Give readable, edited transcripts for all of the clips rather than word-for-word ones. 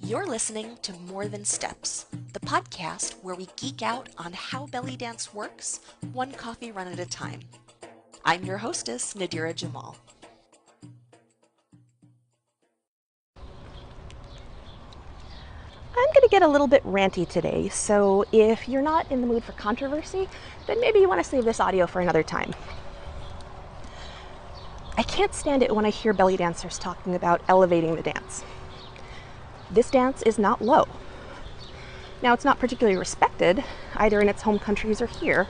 You're listening to More Than Steps, the podcast where we geek out on how belly dance works, one coffee run at a time. I'm your hostess, Nadira Jamal. I'm going to get a little bit ranty today, so if you're not in the mood for controversy, then maybe you want to save this audio for another time. I can't stand it when I hear belly dancers talking about elevating the dance. This dance is not low. Now, it's not particularly respected, either in its home countries or here,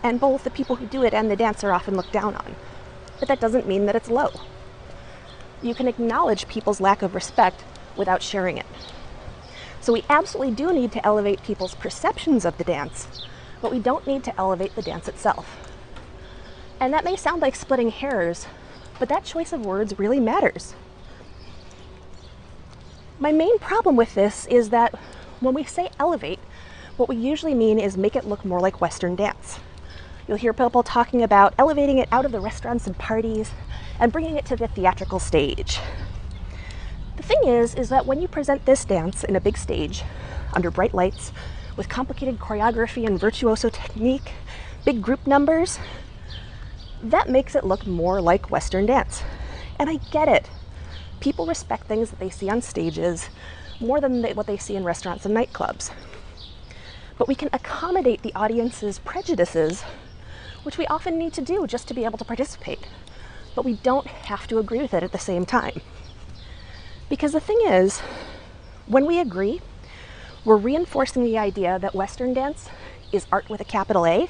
and both the people who do it and the dance are often looked down on. But that doesn't mean that it's low. You can acknowledge people's lack of respect without sharing it. So we absolutely do need to elevate people's perceptions of the dance, but we don't need to elevate the dance itself. And that may sound like splitting hairs, but that choice of words really matters. My main problem with this is that when we say elevate, what we usually mean is make it look more like Western dance. You'll hear people talking about elevating it out of the restaurants and parties and bringing it to the theatrical stage. The thing is that when you present this dance in a big stage, under bright lights, with complicated choreography and virtuoso technique, big group numbers, that makes it look more like Western dance. And I get it. People respect things that they see on stages more than what they see in restaurants and nightclubs. But we can accommodate the audience's prejudices, which we often need to do just to be able to participate. But we don't have to agree with it at the same time. Because the thing is, when we agree, we're reinforcing the idea that Western dance is art with a capital A,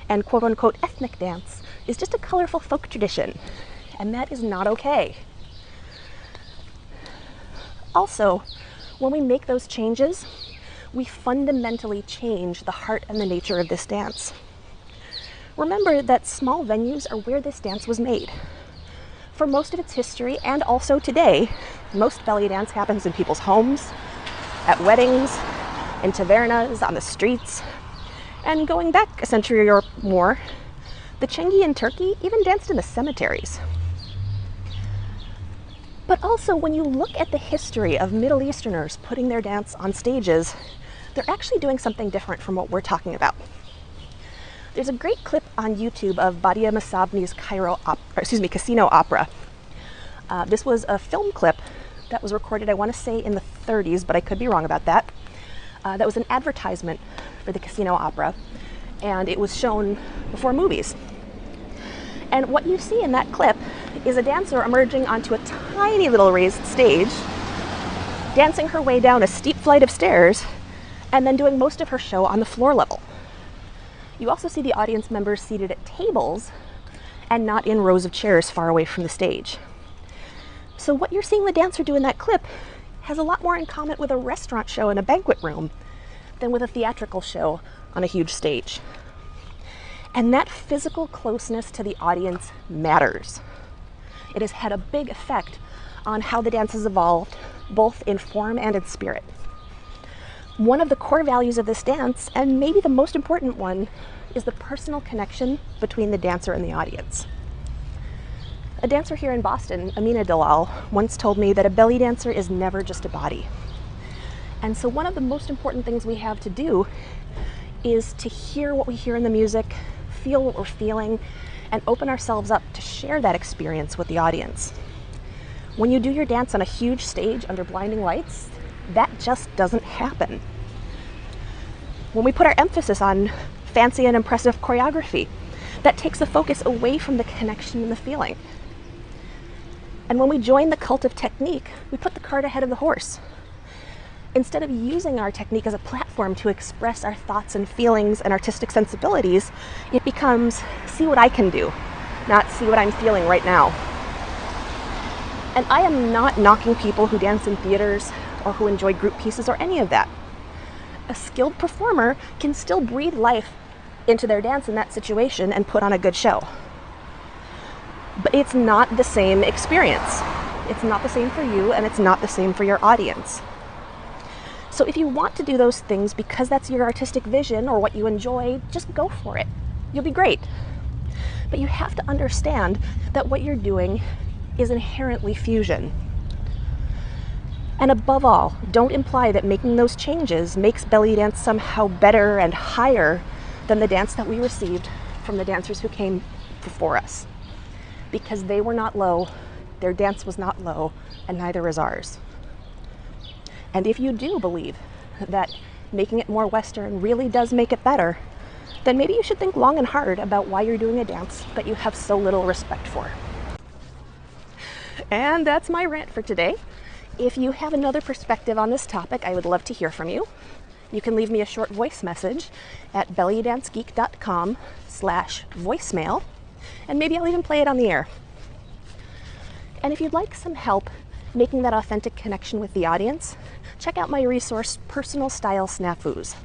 and quote-unquote ethnic dance is just a colorful folk tradition, and that is not okay. Also, when we make those changes, we fundamentally change the heart and the nature of this dance. Remember that small venues are where this dance was made. For most of its history, and also today, most belly dance happens in people's homes, at weddings, in tavernas, on the streets, and going back a century or more, the Chengi in Turkey even danced in the cemeteries. But also, when you look at the history of Middle Easterners putting their dance on stages, they're actually doing something different from what we're talking about. There's a great clip on YouTube of Badia Masabni's Casino Opera. This was a film clip that was recorded, I want to say in the 30s, but I could be wrong about that. That was an advertisement for the Casino Opera, and it was shown before movies. And what you see in that clip is a dancer emerging onto a tiny little raised stage, dancing her way down a steep flight of stairs, and then doing most of her show on the floor level. You also see the audience members seated at tables and not in rows of chairs far away from the stage. So what you're seeing the dancer do in that clip has a lot more in common with a restaurant show in a banquet room than with a theatrical show on a huge stage. And that physical closeness to the audience matters. It has had a big effect on how the dance has evolved, both in form and in spirit. One of the core values of this dance, and maybe the most important one, is the personal connection between the dancer and the audience. A dancer here in Boston, Amina Dalal, once told me that a belly dancer is never just a body. And so one of the most important things we have to do is to hear what we hear in the music, feel what we're feeling, and open ourselves up to share that experience with the audience. When you do your dance on a huge stage under blinding lights, that just doesn't happen. When we put our emphasis on fancy and impressive choreography, that takes the focus away from the connection and the feeling. And when we join the cult of technique, we put the cart ahead of the horse. Instead of using our technique as a platform to express our thoughts and feelings and artistic sensibilities, it becomes, see what I can do, not see what I'm feeling right now. And I am not knocking people who dance in theaters or who enjoy group pieces or any of that. A skilled performer can still breathe life into their dance in that situation and put on a good show. But it's not the same experience. It's not the same for you, and it's not the same for your audience. So if you want to do those things because that's your artistic vision or what you enjoy, just go for it. You'll be great. But you have to understand that what you're doing is inherently fusion. And above all, don't imply that making those changes makes belly dance somehow better and higher than the dance that we received from the dancers who came before us. Because they were not low, their dance was not low, and neither is ours. And if you do believe that making it more Western really does make it better, then maybe you should think long and hard about why you're doing a dance that you have so little respect for. And that's my rant for today. If you have another perspective on this topic, I would love to hear from you. You can leave me a short voice message at bellydancegeek.com/voicemail, and maybe I'll even play it on the air. And if you'd like some help making that authentic connection with the audience, check out my resource, Personal Style Snafus.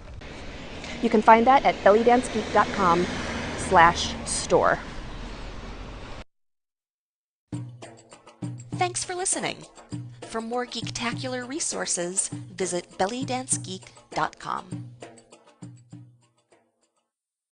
You can find that at bellydancegeek.com/store. Thanks for listening. For more geektacular resources, visit bellydancegeek.com.